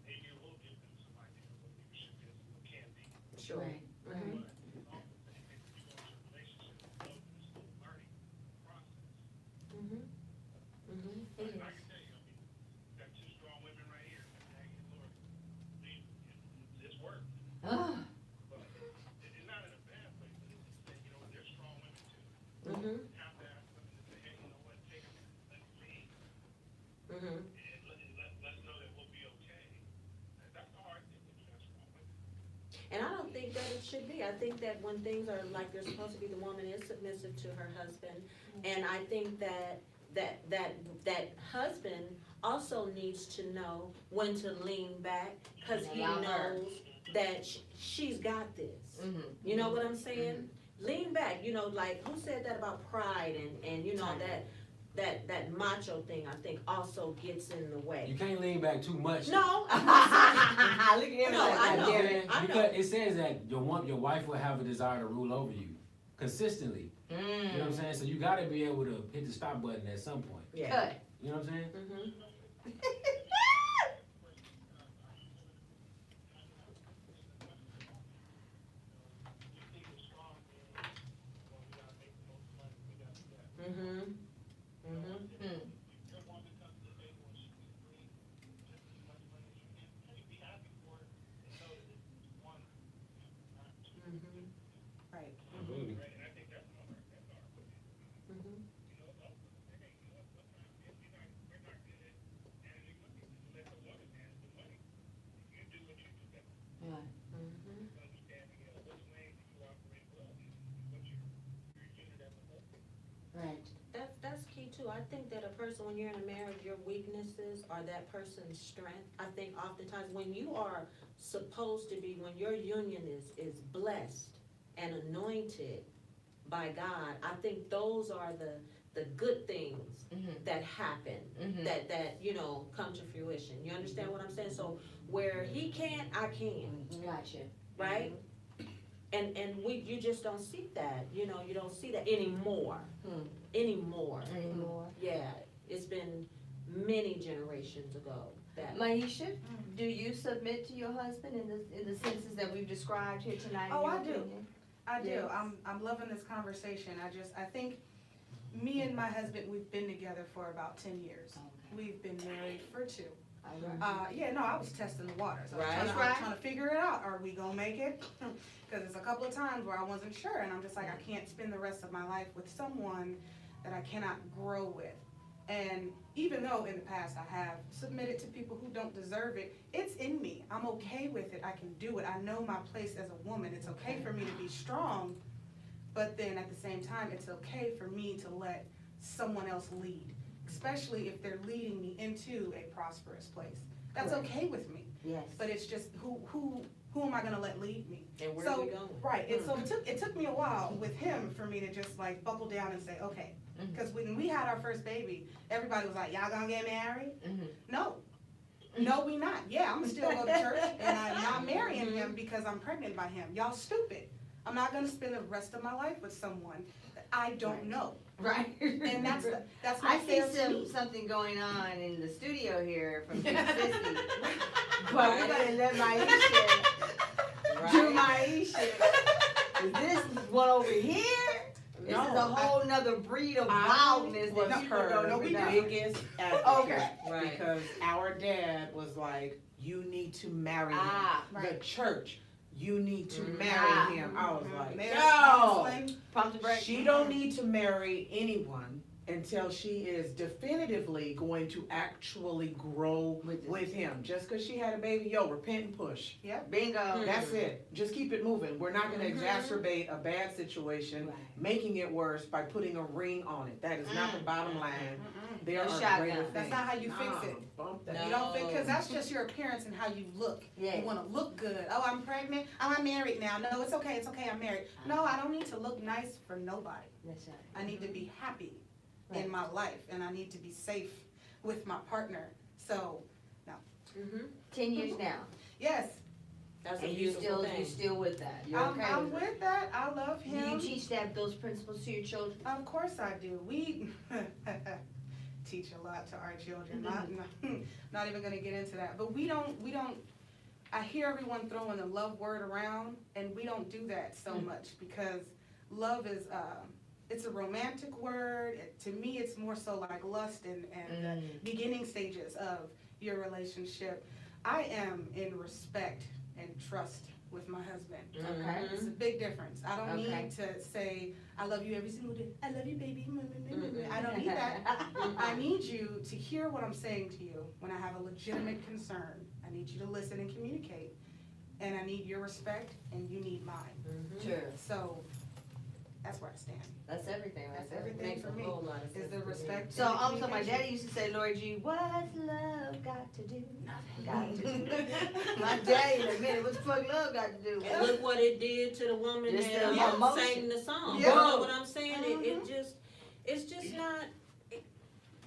maybe it will give them some idea of what leadership is and what can be. Sure. Right. But also, if you go into a relationship, you know it's still a learning process. Mhm. Mhm. But I can tell you, you got two strong women right here, Maggie and Lori. It's work. Oh. But it's not in a bad way, but it's just that, they're strong women too. Mhm. You have to ask them to say, hey, you know what, take a minute, let's lead. Mhm. And let's know that we'll be okay. That's the hard thing when you have strong women. And I don't think that it should be. I think that when things are like they're supposed to be, the woman is submissive to her husband. And I think that husband also needs to know when to lean back, because he Allow her. knows that she's got this. You know what I'm saying? Lean back, like who said that about pride and that macho thing, I think also gets in the You way. can't lean back too much. No, I'm not saying. Look at him. No, I know. You know what I'm saying? I know. Because it says that your wife will have a desire to rule over you consistently. You know what I'm saying? So you gotta be able to hit the stop button at some point. Yeah. Cut. You know what I'm saying? Mhm. Mhm. Mhm. Mhm. Right. Absolutely. Mhm. Mhm. Right. That's key too. I think that a person, when you're in a marriage, your weaknesses are that person's strength. I think oftentimes when you are supposed to be, when your union is blessed and anointed by God, I think those are the good things that happen, that, you know, come to fruition. You understand what I'm saying? So where he can't, I can, Gotcha. right? And you just don't see that, you know, you don't see that anymore. Anymore. Yeah, it's been many generations ago that. Maisha, do you submit to your husband in the senses that we've described here tonight? Oh, in your I do. opinion? I do. Yes. I'm loving this conversation. I think me and my husband, we've been together for about 10 years. We've been married for 2. I was testing the waters. I was Right. trying to, Right. I was trying to figure it out. Are we gonna make it? Because there's a couple of times where I wasn't sure, and I'm just like, I can't spend the rest of my life with someone that I cannot grow with. And even though in the past I have submitted to people who don't deserve it, it's in me. I'm okay with it. I can do it. I know my place as a woman. It's okay for me to be strong, but then at the same time, it's okay for me to let someone else lead, especially if they're leading me into a prosperous place. That's Correct. okay with me. Yes. But it's just who am I gonna let lead me? And where So- we going? Right, and so it took me a while with him for me to just like buckle down and say, okay. Because when we had our first baby, everybody was like, y'all gonna get married? No. No, we not. Yeah, I'm gonna still go to church and I'm not marrying him because I'm pregnant by him. Y'all stupid. I'm not gonna spend the rest of my life with someone that I don't Right. know. Right. And that's I not see fair to me. something going on in the studio here from Big Sissy. But we're gonna let Maisha do Maisha. This one over here, this is a whole nother breed of wildness was that people her don't know. biggest advocate. Okay. Right. Because our dad was like, you need to marry him. Ah, The church, you need to Mhm. marry him. I was like, Marriage no. counseling. pump the brakes. She don't need to marry anyone until she is definitively going to actually grow with him. Just because she had a baby, repent and push. Bingo. That's it. Just keep it moving. We're not gonna exacerbate a bad situation, Right. making it worse by putting a ring on it. That is not the bottom line. There No are shotgun. greater things. That's not how you fix it. Bump that. No. You don't think, because that's just your appearance and how you look. Yeah. You want to look good. Oh, I'm pregnant. Oh, I'm married now. No, it's okay. I'm married. No, I don't need to look nice for nobody. That's right. I need to be happy Right. in my life, and I need to be safe with my partner. So, 10 years now. yes, That's a And you beautiful thing. still with that. You're I'm, okay I'm with it. with that. I love Do him. you teach those principles to your children? Of course I do. We teach a lot to our children. Not even gonna get into that. But we don't, I hear everyone throwing the love word around, and we don't do that so much because love is, it's a romantic word. To me, it's more so like lust and the beginning stages of your relationship. I am in respect and trust with my husband. Okay. It's a big difference. I don't Okay. need to say, I love you every single day. I love you, baby. I don't need that. I need you to hear what I'm saying to you when I have a legitimate concern. I need you to listen and communicate. And I need your respect and you need mine. Sure. So that's where I stand. That's everything right That's there. everything Makes for a me. whole lot of sense Is the to me. respect. So and the also my communication. daddy used to say, Lord G, what's love got to do? Nothing got to do. My daddy, like, man, what's fuck love got to do? And look what it did to the woman Just that the emotion. sang the song. Yeah. You know what I'm saying? It's just not,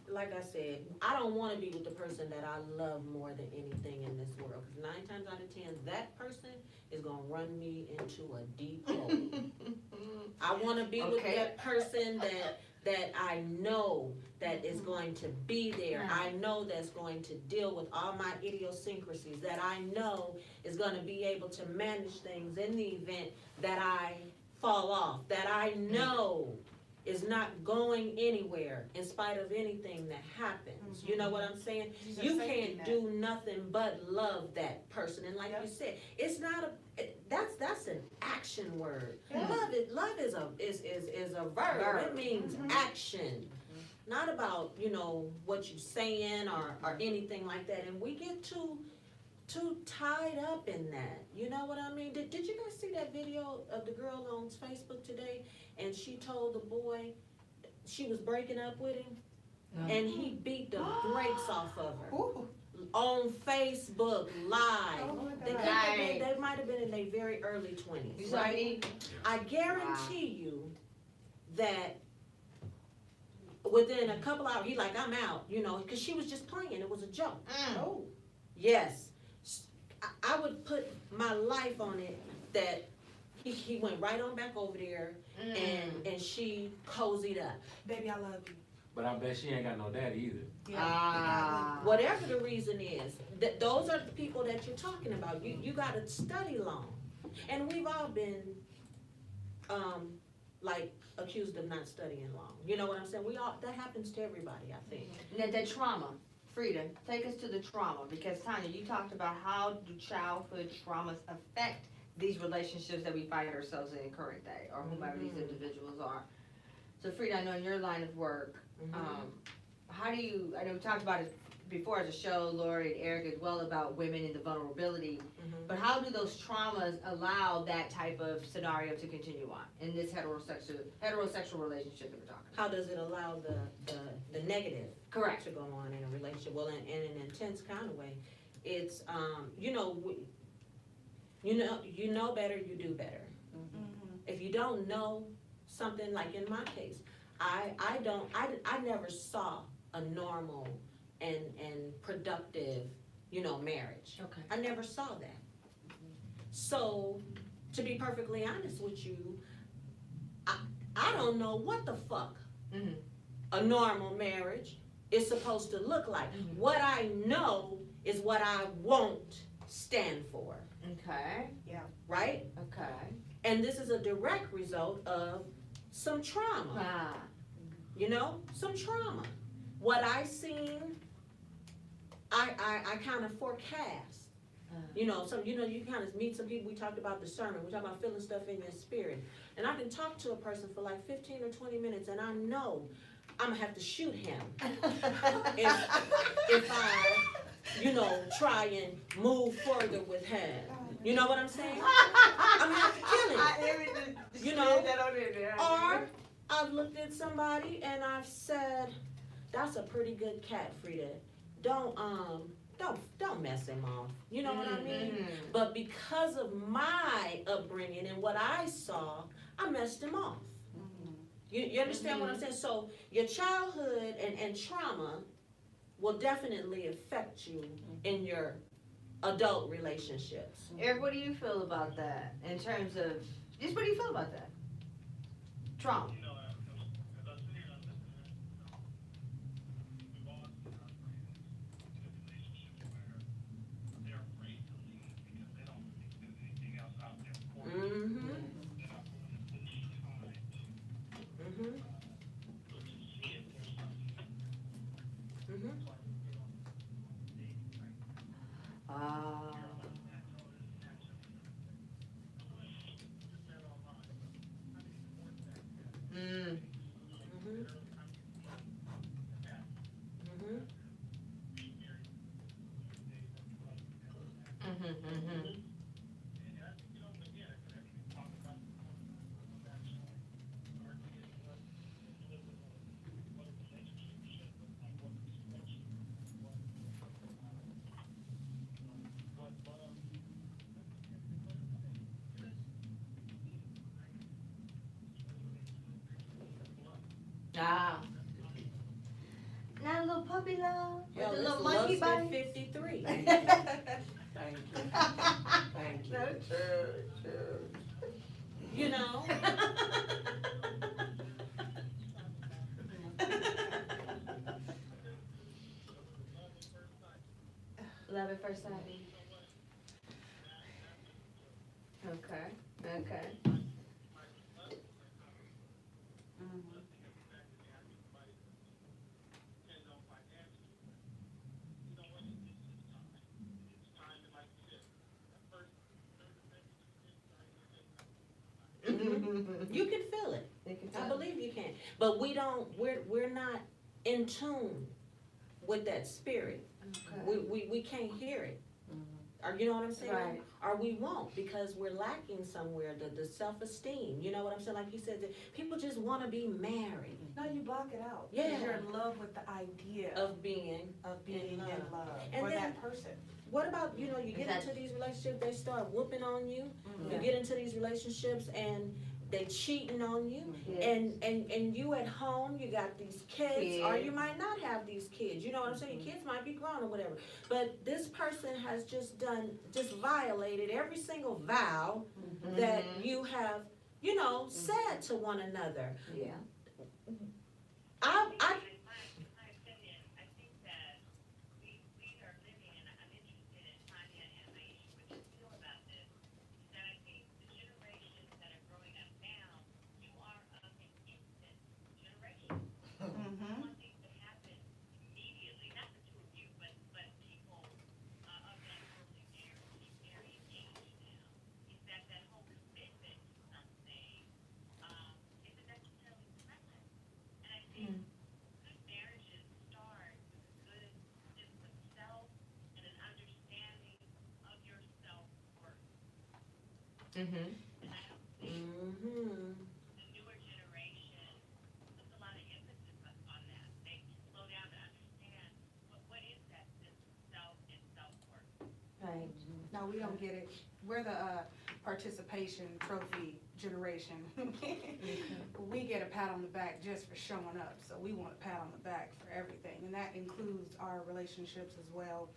like I said, I don't wanna be with the person that I love more than anything in this world. Cause 9 times out of 10, that person is gonna run me into a deep hole. I wanna be with Okay. that person that I know that is going to be there. I know that's going to deal with all my idiosyncrasies, that I know is gonna be able to manage things in the event that I fall off, that I know is not going anywhere in spite of anything that happens. You know what I'm saying? She's a You safety can't net. do nothing but love that person. And like Yep. you said, it's not that's an action word. Yeah. Love is a verb. It means action. Not about, what you saying or anything like that. And we get too tied up in that. You know what I mean? Did you guys see that video of the girl on Facebook today? And she told the boy she was breaking up with him. and he beat the brakes off of her Ooh. on Facebook Live. Oh my They, God. could have been, they might have been in their very early 20s, You saw right? me? I guarantee you that within a couple hours, he like, I'm out, you know, because she was just playing. It was a joke. Oh. Yes. I would put my life on it that he went right on back over there and she cozied up. Baby, I love you. But I bet she ain't got no daddy either. Ah. Whatever the reason is, those are the people that you're talking about. You gotta study long. And we've all been, like, accused of not studying long. You know what I'm saying? That happens to everybody, I think. Now, the trauma, Frida, take us to the trauma, because Tanya, you talked about how do childhood traumas affect these relationships that we find ourselves in current day, or whomever these individuals are. So Frida, I know in your line of work, how do you, I know we talked about it before as a show, Lori and Eric as well, about women and the vulnerability, but how do those traumas allow that type of scenario to continue on in this heterosexual relationship that we're talking about? How does it allow the negative Correct. to go on in a relationship? Well, in an intense kind of way, it's you know better, you do better. If you don't know something, like in my case, I never saw a normal and productive, marriage. Okay. I never saw that. So, to be perfectly honest with you, I don't know what the fuck a normal marriage is supposed to look like. What I know is what I won't stand for. Okay. Right? Okay. And this is a direct result of some trauma. Some trauma. What I seen, I kind of forecast. You kind of meet some people. We talked about discernment. We talked about feeling stuff in your spirit. And I can talk to a person for like 15 or 20 minutes, and I know I'm gonna have to shoot him if I, try and move further with him. You know what I'm saying? I'm gonna have to kill him. Or I've looked at somebody and I've said, "That's a pretty good cat, Frida. Don't mess him off." You know what I mean? But because of my upbringing and what I saw, I messed him off. You understand what I'm saying? So your childhood and trauma will definitely affect you in your adult relationships. Eric, what do you feel about that in terms of, what do you feel about that? Trauma. You know, as I sit here and I'm listening, we've all seen our friends in a relationship where they're afraid to leave because they don't think there's anything else out there for them. They're not willing to put any time to see if there's something. It's like, dating right now. Ah. Ah. Not a little puppy love? Yo, With a this little monkey Lust at bite? 53. Thank you. Thank you. True. You know? Love at first sight. Okay. You can feel it. I believe you can. But we're not in tune with that spirit. Okay. We can't hear it. or you know what I'm saying? Right. Or we won't, because we're lacking somewhere, the self-esteem, you know what I'm saying? Like you said, that people just wanna be married, No, you block it out. Yeah. Because you're in love with the idea of being being in love And for then- that person. What about, you know, you get into these relationships, they start whooping on you, you get into these relationships and they cheating on you, and you at home, you got these kids, or you might not have these kids, you know what I'm saying? Your kids might be grown or whatever, but this person has just violated every single vow that you have, you know, said to one another. Yeah. I, In my opinion, I think that we are living, and I'm interested in Tanya and Aisha, what you feel about this, that I think the generations that are growing up now, you are of an instant generation. Mm-hmm. Want things to happen immediately, not the two of you, but people of that early year, very engaged now. Is that whole commitment to something isn't necessarily present. And I think good marriages start with a good sense of self and an understanding of your self-worth. Mm-hmm. And I don't think the newer generation puts a lot of emphasis on that. They slow down to understand what is that sense of self and self-worth. Right. No, we don't get it. We're the participation trophy generation. We get a pat on the back just for showing up, so we want a pat on the back for everything, and that includes our relationships as well.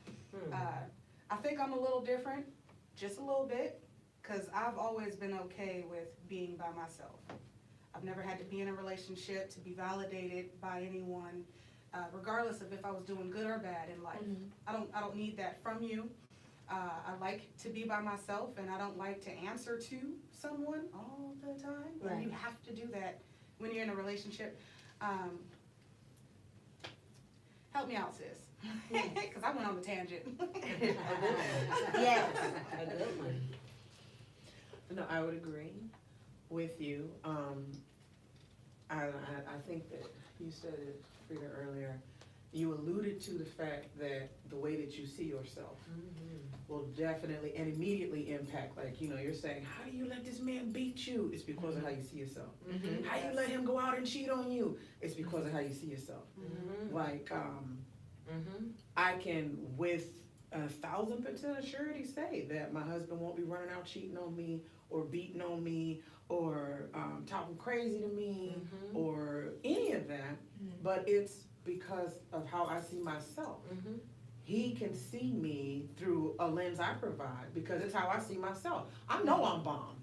I think I'm a little different, just a little bit, because I've always been okay with being by myself. I've never had to be in a relationship to be validated by anyone, regardless of if I was doing good or bad in life. I don't need that from you. I like to be by myself, and I don't like to answer to someone all the time. Right. And you have to do that when you're in a relationship. Help me out, sis, because I went on a tangent. Yes. a good one. No, I would agree with you. I think that you said it, Frida, earlier. You alluded to the fact that the way that you see yourself will definitely and immediately impact, like, you know, you're saying, how do you let this man beat you? It's because of how you see yourself. How you let him go out and cheat on you? It's because of how you see yourself. Like, I can with 1,000% surety say that my husband won't be running out cheating on me or beating on me or talking crazy to me or any of that, but it's because of how I see myself. He can see me through a lens I provide because it's how I see myself. I know I'm bomb.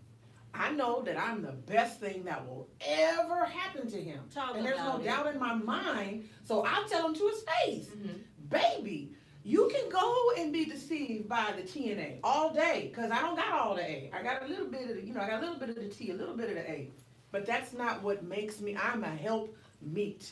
I know that I'm the best thing that will ever happen to him. And there's no doubt in my mind, so I'll tell him to his face, baby, you can go and be deceived by the T and A all day, because I don't got all the A. I got a little bit of the, I got a little bit of the T, a little bit of the A. But that's not what makes me, I'm a help meet.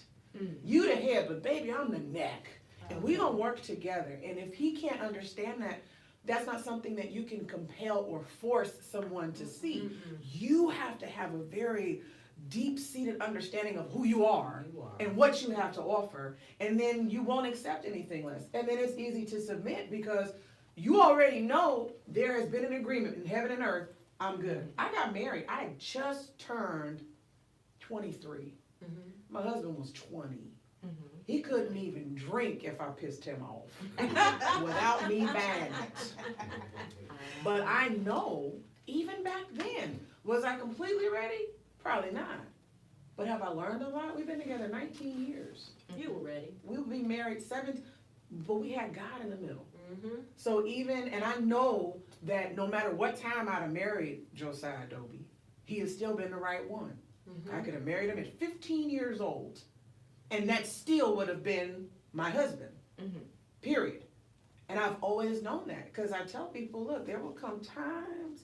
You the head, but baby, I'm the neck. And we don't work together. And if he can't understand that, that's not something that you can compel or force someone to see. You have to have a very deep-seated understanding of who you are and what you have to offer. And then you won't accept anything less. And then it's easy to submit because you already know there has been an agreement in heaven and earth. I'm good. I got married. I just turned 23. My husband was 20. He couldn't even drink if I pissed him off without me buying it. But I know, even back then, was I completely ready? Probably not. But have I learned a lot? We've been together 19 years. You were ready. We'll be married 7, but we had God in the middle. So even, and I know that no matter what time I'd have married Josiah Adobe, he has still been the right one. I could have married him at 15 years old, and that still would have been my husband, period. And I've always known that, because I tell people, look, there will come times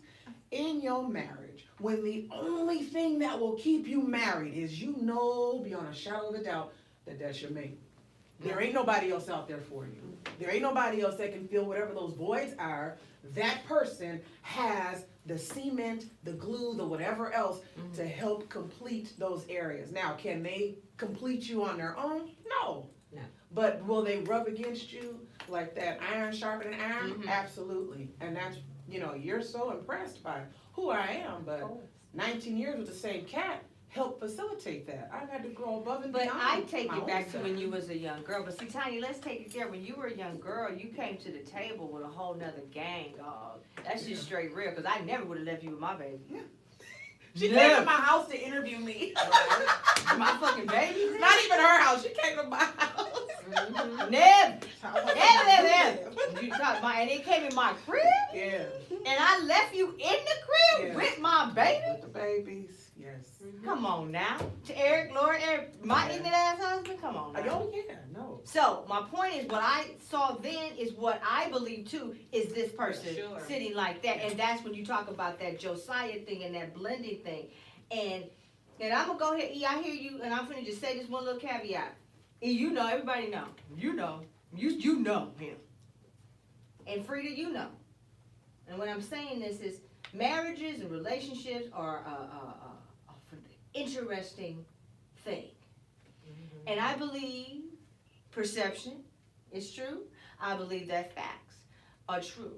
in your marriage when the only thing that will keep you married is you know beyond a shadow of a doubt that that's your mate. There ain't nobody else out there for you. There ain't nobody else that can fill whatever those voids are. That person has the cement, the glue, the whatever else to help complete those areas. Now, can they complete you on their own? No. But will they rub against you like that iron sharpening iron? Mhm. Absolutely. And that's, you're so impressed by who I am, but 19 years with the same cat helped facilitate that. I've had to grow above and But beyond. I take my it own back to self. when you was a young girl. But see, Tanya, let's take it there. When you were a young girl, you came to the table with a whole nother gang, dog. That's just straight real, because I never would have left you with my baby. She Never. came to my house to interview me. My fucking baby? Not even her house. She came to my house. Never. Never. You talk and it came in my crib, Yeah. and I left you in the crib Yeah. with my baby? With the babies. Yes. Come on now. To Eric, Laura, Eric, my Yeah. ignorant ass husband? Come on now. Oh yeah. No. So my point is, what I saw then is what I believe too is this person Sure. sitting like that, and that's when you talk about that Josiah thing and that blending thing, and I'm gonna go ahead. E, I hear you, and I'm gonna just say this one little caveat. E, you know, everybody know, you know him, and Frida, you know, and what I'm saying is marriages and relationships are a interesting thing, and I believe. Perception is true. I believe that facts are true.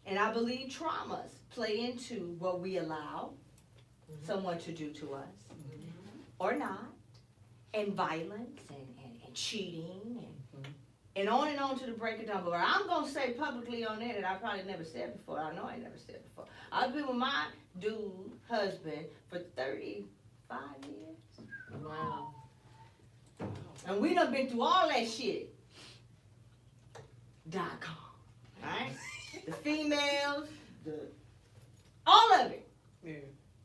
And I believe traumas play into what we allow someone to do to us or not. And violence and cheating and on to the break of dawn. But I'm going to say publicly on there that I probably never said before. I know I never said before. I've been with my dude husband for 35 years. Wow. And we done been through all that shit. .com. Alright? The females, all of it. Yeah.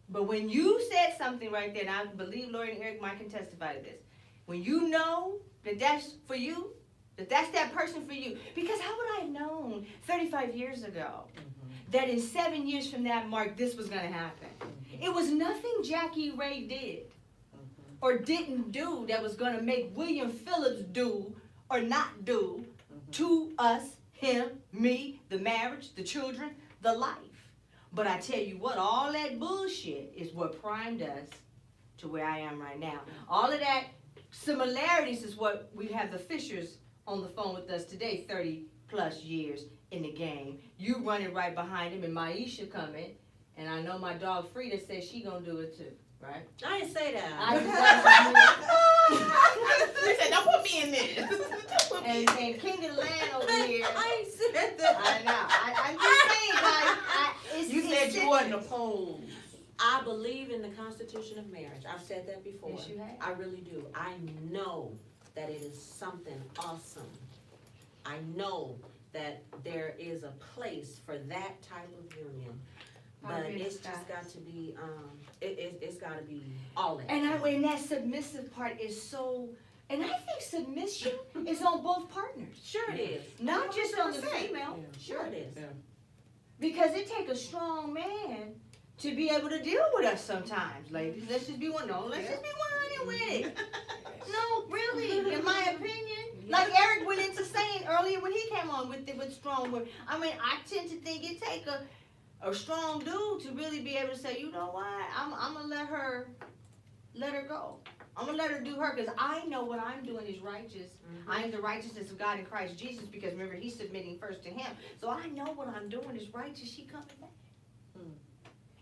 But when you said something right there, and I believe Lori and Eric might can testify to this. When you know that that's for you, that's that person for you. Because how would I have known 35 years ago that in 7 years from that mark, this was gonna happen? It was nothing Jackie Ray did or didn't do that was gonna make William Phillips do or not do to us, him, me, the marriage, the children, the life. But I tell you what, all that bullshit is what primed us to where I am right now. All of that similarities is what we have the Fishers on the phone with us today, 30 plus years in the game. You running right behind him and Maisha coming, and I know my dog Frida says she gonna do it too, right? I didn't say that. She said, "Don't put me in this." And King of the Land over here. I ain't said that. I know. I'm just saying, like, You said you wasn't opposed. I believe in the Constitution of marriage. I've said that before. Yes, you have. I really do. I know that it is something awesome. I know that there is a place for that type of union. But it's just got to be, it's got to be all that. And that submissive part is so, and I think submission is on both partners. Sure it is. Not just on the 100%. female. Sure it is. Yeah. Because it takes a strong man to be able to deal with us sometimes, ladies. Let's just be one. No, let's just be 100 with it. No, really, in my opinion. Like Eric went into saying earlier when he came on with strong women. I mean, I tend to think it take a strong dude to really be able to say, you know what, I'm gonna let her go. I'm gonna let her do her, because I know what I'm doing is righteous. I am the righteousness of God in Christ Jesus, because remember, he's submitting first to him. So I know what I'm doing is righteous. She coming back.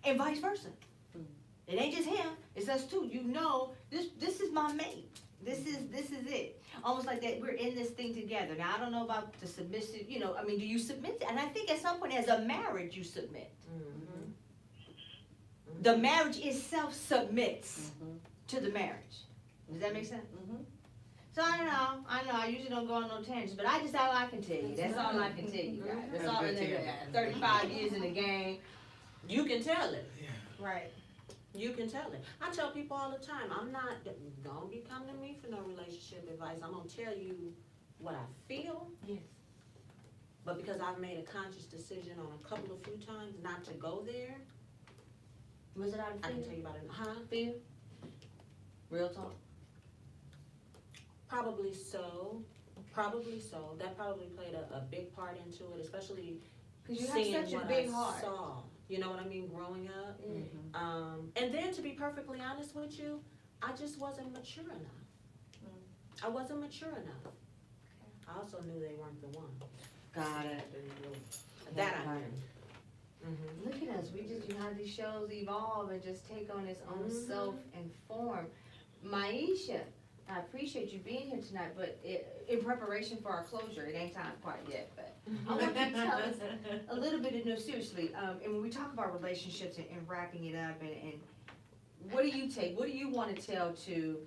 And vice versa. It ain't just him, it's us too. You know, this is my mate. This is it. Almost like that we're in this thing together. Now, I don't know about the submissive, I mean, do you submit? And I think at some point as a marriage, you submit. The marriage itself submits to the marriage. Does that make sense? So I know, I usually don't go on no tangents, but that's all I can tell you. That's all I can tell you guys. That's all in the 35 years in the game. You can tell it. Right. You can tell it. I tell people all the time, don't be coming to me for no relationship advice. I'm gonna tell you what I feel. Yes. But because I've made a conscious decision on a couple of few times not to go there, Was it out of I can fear? tell you about it. Huh? Fear? Real talk? Probably so. Probably so. That probably played a big part into it, especially Because you seeing have such a what big I heart. saw. You know what I mean? Growing up. And then to be perfectly honest with you, I just wasn't mature enough. I wasn't mature enough. I also knew they weren't the one. Got it. That I Got knew. it. Mhm. Look at us, we just, you know how these shows evolve and just take on its own self and form. Maisha, I appreciate you being here tonight, but in preparation for our closure, it ain't time quite yet, but I want you to tell us a little bit, no, seriously, and when we talk about relationships and wrapping it up, and what do you wanna tell to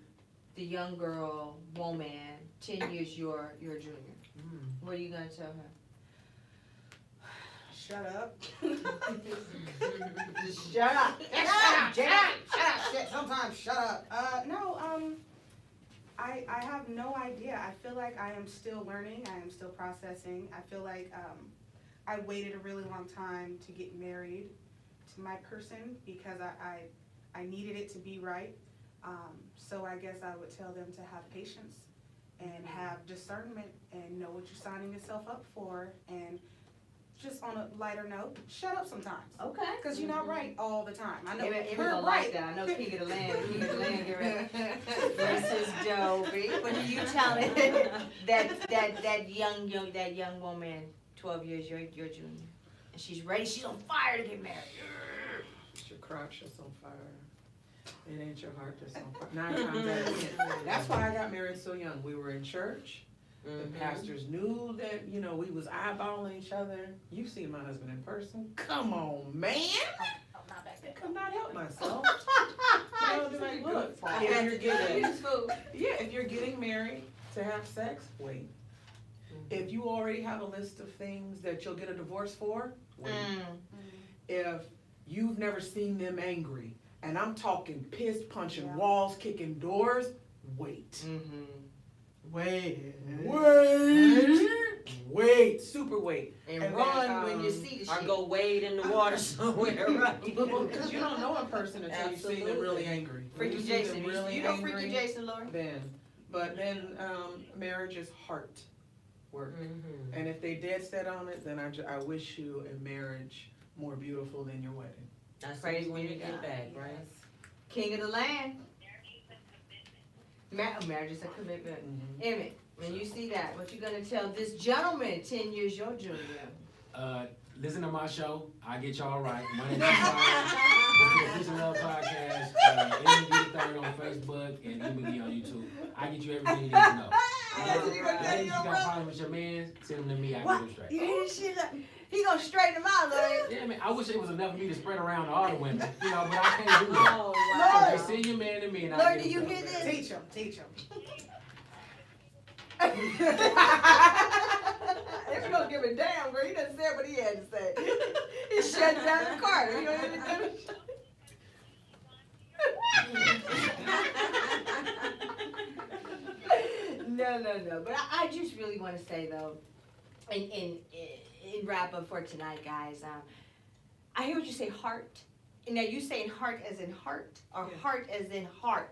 the young girl, woman, 10 years your junior? Mm. What are you gonna tell her? Shut up. Just shut up. Shut up. Sometimes shut up. I have no idea. I feel like I am still learning. I am still processing. I feel like I waited a really long time to get married to my person because I needed it to be right. So I guess I would tell them to have patience and have discernment and know what you're signing yourself up for. And just on a lighter note, shut up sometimes. Okay. Because you're not right all the time. I know Everybody we're don't right. like that. I know King of the Land, get ready. Versus Joby. What are you telling that young woman, 12 years your junior, and she's ready, she's on fire to get married. It's your crotch that's on fire. It ain't your heart that's on fire. 9 times out of 10. That's why I got married so young. We were in church. The pastors knew that, you know, we was eyeballing each other. You've seen my husband in person. Come on, man. I could not help myself. You know, they're like, look, if you're getting married to have sex, wait. If you already have a list of things that you'll get a divorce for, wait. If you've never seen them angry, and I'm talking pissed, punching walls, kicking doors, wait. Wait, super wait. And run when you see the Or shit. go wade in the water somewhere, right? Because you don't know a person until you see them really angry. When Freaky you see them Jason, really you know angry, Freaky Jason, Lori? Then marriage is heart work. Mhm. And if they dead set on it, then I wish you a marriage more beautiful than your wedding. That's Praise when be you to get God. back, right? King of the Land. Marriage is a commitment. Marriage is a commitment. Emmett, when you see that, what you gonna tell this gentleman 10 years your junior? Listen to my show. I get y'all right. Monday through Friday. It's the Peace and Love podcast. McGee the Third on Facebook and McGee on YouTube. I get you everything you need to know. Ladies, You got problems with your man, send them to me. I get them straight. You hear this shit? He gonna straighten him out, Lori. Yeah, man. I wish it was enough of me to spread around to all the women. You know, but I can't do that. Oh, So Lord. just send your man to me and I Lord, get do you him hear straight. this? Teach him, teach him. If you don't give a damn, girl, he done said what he had to say. He shut down the Carter. You know what No. But I just really want to say though, in wrap up for tonight, guys. I hear what you say, heart. Now you saying heart as in heart, or Yeah. heart as in heart.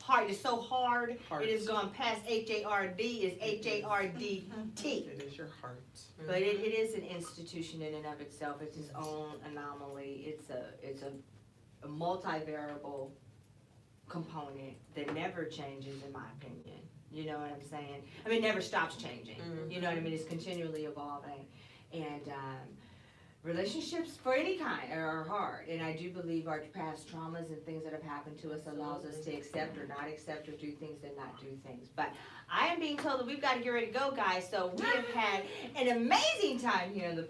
Heart is so hard. Heart. It has gone past HARD. It's HARDT. It is your heart. But it is an institution in and of itself. It's its own anomaly. It's a multivariable component that never changes, in my opinion. You know what I'm saying? I mean, it never stops changing. You know what I mean? It's continually evolving. And relationships for any kind are hard. And I do believe our past traumas and things that have happened to us allows us to accept or not accept or do things and not do things. But I am being told that we've got to get ready to go, guys. So we have had an amazing time here on the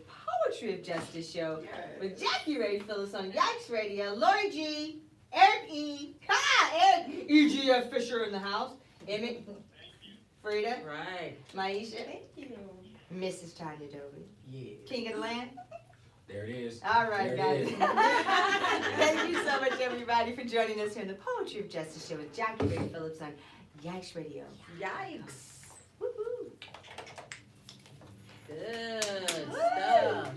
Poetry of Justice show with Jackie Ray Phillips on Yikes Radio, Lori G, Eric E, Eric EGF Fisher in the house, Emmett, Frida, Right. Maisha, Thank you. Mrs. Tanya Doby, Yeah. King of the Land. There it is. All right, There it guys. is. Thank you so much, everybody, for joining us here in the Poetry of Justice show with Jackie Ray Phillips on Yikes Radio. Yikes. Woohoo! Good stuff.